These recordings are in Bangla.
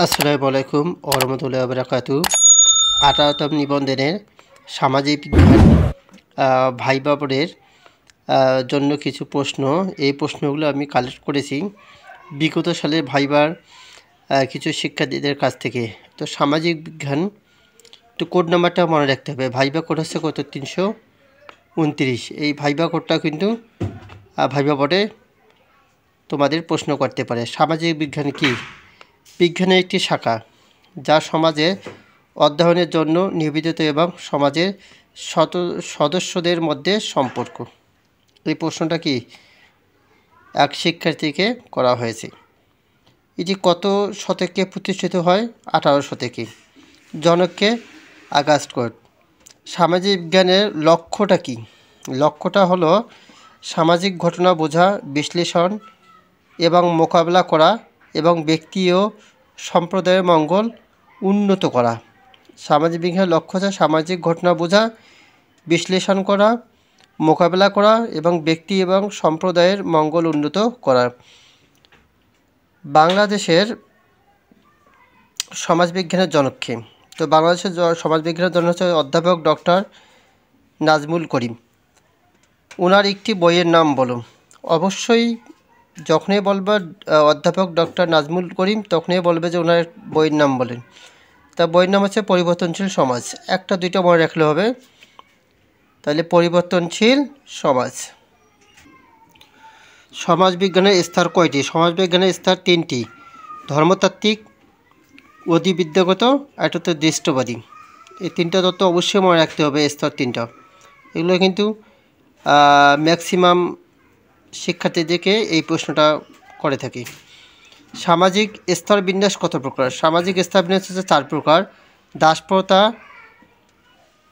আসসালামু আলাইকুম ওয়া রাহমাতুল্লাহি ওয়া বারাকাতুহু। 18তম নিবন্ধনের সামাজিক বিজ্ঞান ভাইবা বোর্ডের জন্য কিছু প্রশ্ন। এই প্রশ্নগুলো আমি কালেক্ট করেছি বিগত সালের ভাইবার কিছু শিক্ষার্থীদের কাছ থেকে। তো সামাজিক বিজ্ঞান তো কোড নাম্বারটা মনে রাখতে হবে। ভাইবা কোড হচ্ছে কত? 329। এই ভাইবা কোডটা কিন্তু ভাইবা বোর্ডে তোমাদের প্রশ্ন করতে পারে। সামাজিক বিজ্ঞান কি? বিজ্ঞানের একটি শাখা যা সমাজে অধ্যয়নের জন্য নিবেদিত এবং সমাজের সদস্যদের মধ্যে সম্পর্ক। এই প্রশ্নটা কি এক শিক্ষার্থীকে করা হয়েছে। এটি কত শতকে প্রতিষ্ঠিত হয়? 18 শতকে। জনককে আগাস্ট কোড। সামাজিক বিজ্ঞানের লক্ষ্যটা কি? লক্ষ্যটা হলো সামাজিক ঘটনা বোঝা, বিশ্লেষণ এবং মোকাবেলা করা এবং ব্যক্তি ও সম্প্রদায়ের মঙ্গল উন্নত করা। সামাজিক বিজ্ঞানের লক্ষ্য হচ্ছে সামাজিক ঘটনা বোঝা, বিশ্লেষণ করা, মোকাবেলা করা এবং ব্যক্তি এবং সম্প্রদায়ের মঙ্গল উন্নত করা। বাংলাদেশের সমাজবিজ্ঞানের জনক কে? তো বাংলাদেশের সমাজবিজ্ঞানের জনক হচ্ছে অধ্যাপক ডক্টর নাজমুল করিম। ওনার একটি বইয়ের নাম বলো। অবশ্যই যখনই বলবে অধ্যাপক ডক্টর নাজমুল করিম তখনই বলবে যে ওনার বইয়ের নাম বলেন। তা বইয়ের নাম হচ্ছে পরিবর্তনশীল সমাজ। একটা দুইটা মনে রাখলে হবে। তাহলে পরিবর্তনশীল সমাজ। সমাজবিজ্ঞানের স্তর কয়টি? সমাজবিজ্ঞানের স্তর 3টি। ধর্মতাত্ত্বিক, অধিবিদ্যাগত, আর একটা হচ্ছে দৃষ্টবাদী। এই তিনটা তত্ত্ব অবশ্যই মনে রাখতে হবে। স্তর 3টা এগুলো কিন্তু ম্যাক্সিমাম শিক্ষার্থীদেরকে এই প্রশ্নটা করে থাকি। সামাজিক স্তর বিন্যাস কত প্রকার? সামাজিক স্তর বিন্যাস হচ্ছে 4 প্রকার। দাস প্রথা,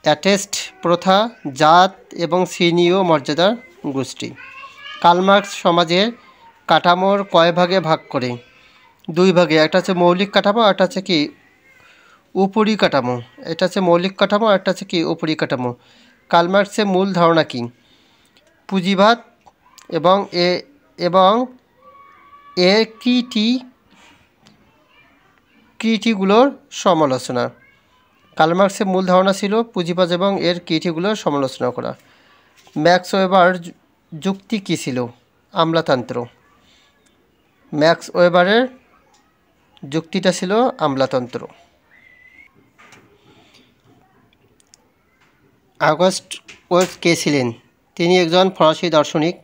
অ্যাটেস্ট প্রথা, জাত এবং শ্রেণী ও মর্যাদার গোষ্ঠী। কার্ল মার্কস সমাজের কাঠামোর কয় ভাগে ভাগ করে? 2 ভাগে। একটা হচ্ছে মৌলিক কাঠামো, একটা হচ্ছে কি উপরিকাঠামো। এটা হচ্ছে মৌলিক কাঠামো, একটা হচ্ছে কি উপরিকাঠামো। কার্ল মার্কসের মূল ধারণা কি? পুঁজিবাদ এবং এর কৃতিগুলোর সমালোচনা। কার্ল মার্কসের মূল ধারণা ছিল পুঁজিবাদ এবং এর কৃতিগুলোর সমালোচনা করা। ম্যাক্স ওয়েবার যুক্তি কী ছিল? আমলাতন্ত্র। ম্যাক্স ওয়েবারের যুক্তিটা ছিল আমলাতন্ত্র। আগস্ট কোট কে ছিলেন? তিনি একজন ফরাসি দার্শনিক,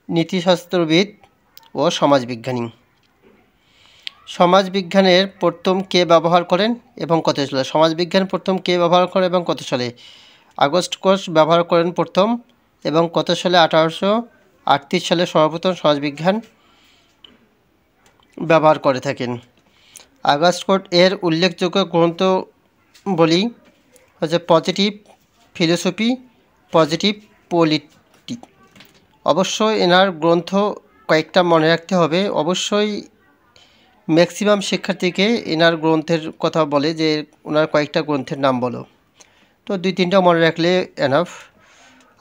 নীতিশাস্ত্রবিদ ও সমাজবিজ্ঞানী। সমাজবিজ্ঞানের প্রথম কে ব্যবহার করেন এবং কত সালে? সমাজবিজ্ঞান প্রথম কে ব্যবহার করেন এবং কত সালে? আগস্ট কোট ব্যবহার করেন প্রথম এবং কত সালে? 1838 সালে সর্বপ্রথম সমাজবিজ্ঞান ব্যবহার করে থাকেন। আগস্ট কোট এর উল্লেখযোগ্য গ্রন্থ বলি হচ্ছে পজিটিভ ফিলোসফি, পজিটিভ পলিটি। অবশ্যই এনার গ্রন্থ কয়েকটা মনে রাখতে হবে। অবশ্যই ম্যাক্সিমাম শিক্ষার্থীকে এনার গ্রন্থের কথা বলে যে ওনার কয়েকটা গ্রন্থের নাম বলো। তো 2-3টা মনে রাখলে এনাফ।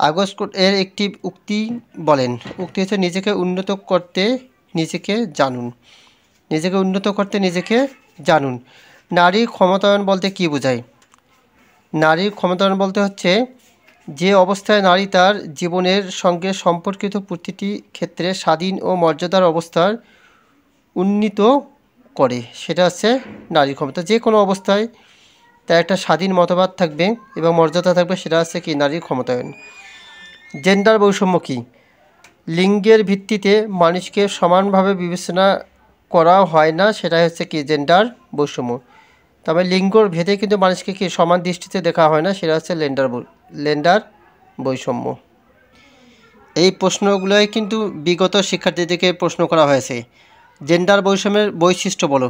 আগস্ট কোট এর একটি উক্তি বলেন। উক্তি হচ্ছে নিজেকে উন্নত করতে নিজেকে জানুন। নিজেকে উন্নত করতে নিজেকে জানুন। নারী ক্ষমতায়ন বলতে কী বোঝায়? নারীর ক্ষমতায়ন বলতে হচ্ছে যে অবস্থায় নারী তার জীবনের সঙ্গে সম্পর্কিত প্রতিটি ক্ষেত্রে স্বাধীন ও মর্যাদার অবস্থার উন্নীত করে, সেটা হচ্ছে নারী ক্ষমতা। যে কোনো অবস্থায় তার একটা স্বাধীন মতবাদ থাকবে এবং মর্যাদা থাকবে, সেটা হচ্ছে কি নারীর ক্ষমতায়ন। জেন্ডার বৈষম্য কী? লিঙ্গের ভিত্তিতে মানুষকে সমানভাবে বিবেচনা করা হয় না, সেটাই হচ্ছে কি জেন্ডার বৈষম্য। তবে লিঙ্গর ভেদে কিন্তু মানুষকে কি সমান দৃষ্টিতে দেখা হয় না, সেটা হচ্ছে লেন্ডার বৈষম্য। এই প্রশ্নগুলোই কিন্তু বিগত শিক্ষার্থীদেরকে প্রশ্ন করা হয়েছে। জেন্ডার বৈষম্যের বৈশিষ্ট্য বলো।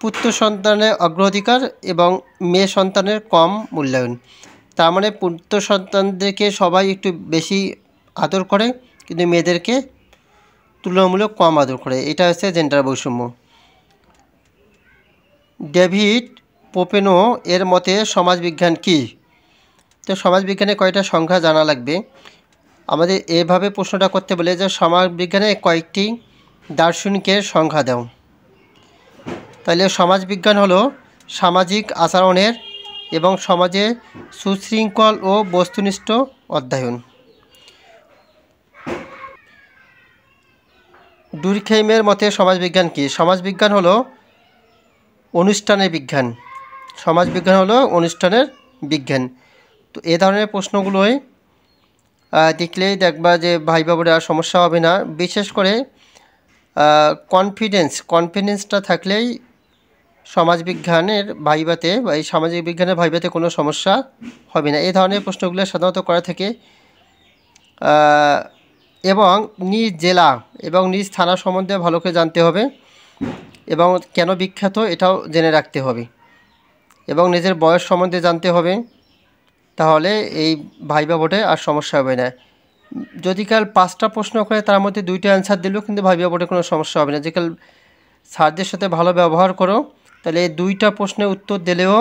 পুত্র সন্তানের অগ্রাধিকার এবং মেয়ে সন্তানের কম মূল্যায়ন। তার মানে পুত্র সন্তানদেরকে সবাই একটু বেশি আদর করে কিন্তু মেয়েদেরকে তুলনামূলক কম আদর করে, এটা হচ্ছে জেন্ডার বৈষম্য। ডেভিড পোপেনো এর মতে সমাজবিজ্ঞান কী? তো সমাজবিজ্ঞানের কয়টা সংখ্যা জানা লাগবে। আমাদের এভাবে প্রশ্নটা করতে বলে যে সমাজবিজ্ঞানে কয়েকটি দার্শনিকের সংখ্যা দাও। তাহলে সমাজবিজ্ঞান হলো সামাজিক আচরণের এবং সমাজে সুশৃঙ্খল ও বস্তুনিষ্ঠ অধ্যয়ন। ডুরখেইমের মতে সমাজবিজ্ঞান কী? সমাজবিজ্ঞান হলো অনুষ্ঠানের বিজ্ঞান। সমাজবিজ্ঞান হলো অনুষ্ঠানের বিজ্ঞান। তো এ ধরনের প্রশ্নগুলোই দেখলেই দেখবা যে ভাইবা বোর্ডে আর সমস্যা হবে না। বিশেষ করে কনফিডেন্সটা থাকলেই সমাজবিজ্ঞানের ভাইবাতে বা এই সামাজিক বিজ্ঞানের ভাইবাতে কোনো সমস্যা হবে না। এই ধরনের প্রশ্নগুলো সাধারণত করা থাকে। এবং নিজ জেলা এবং নিজ থানা সম্বন্ধে ভালো করে জানতে হবে এবং কেন বিখ্যাত এটাও জেনে রাখতে হবে এবং নিজের বয়স সম্বন্ধে জানতে হবে। তাহলে এই ভাইবা বোর্ডে আর সমস্যা হবে না। যদি কাল 5টা প্রশ্ন করে তার মধ্যে 2টা অ্যান্সার দিলেও কিন্তু ভাইবা বোর্ডে কোনো সমস্যা হবে না। যে কাল স্যারদের সাথে ভালো ব্যবহার করো তাহলে এই 2টা প্রশ্নের উত্তর দিলেও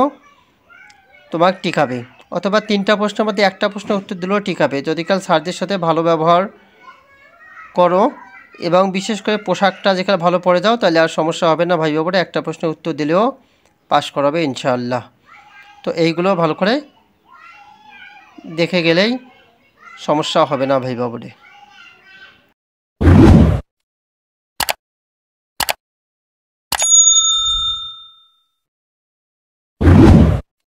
তোমার টিকাবে, অথবা 3টা প্রশ্নের মধ্যে 1টা প্রশ্নের উত্তর দিলেও টিকাবে যদি কাল স্যারদের সাথে ভালো ব্যবহার করো এবং বিশেষ করে পোশাকটা যেখানে ভালো পরে যাও তাহলে আর সমস্যা হবে না। ভাইবা বোর্ডে 1টা প্রশ্নের উত্তর দিলেও পাস করাবে ইনশাআল্লাহ। তো এইগুলো ভালো করে দেখে গেলেই সমস্যা হবে না ভাইবা বোর্ডে।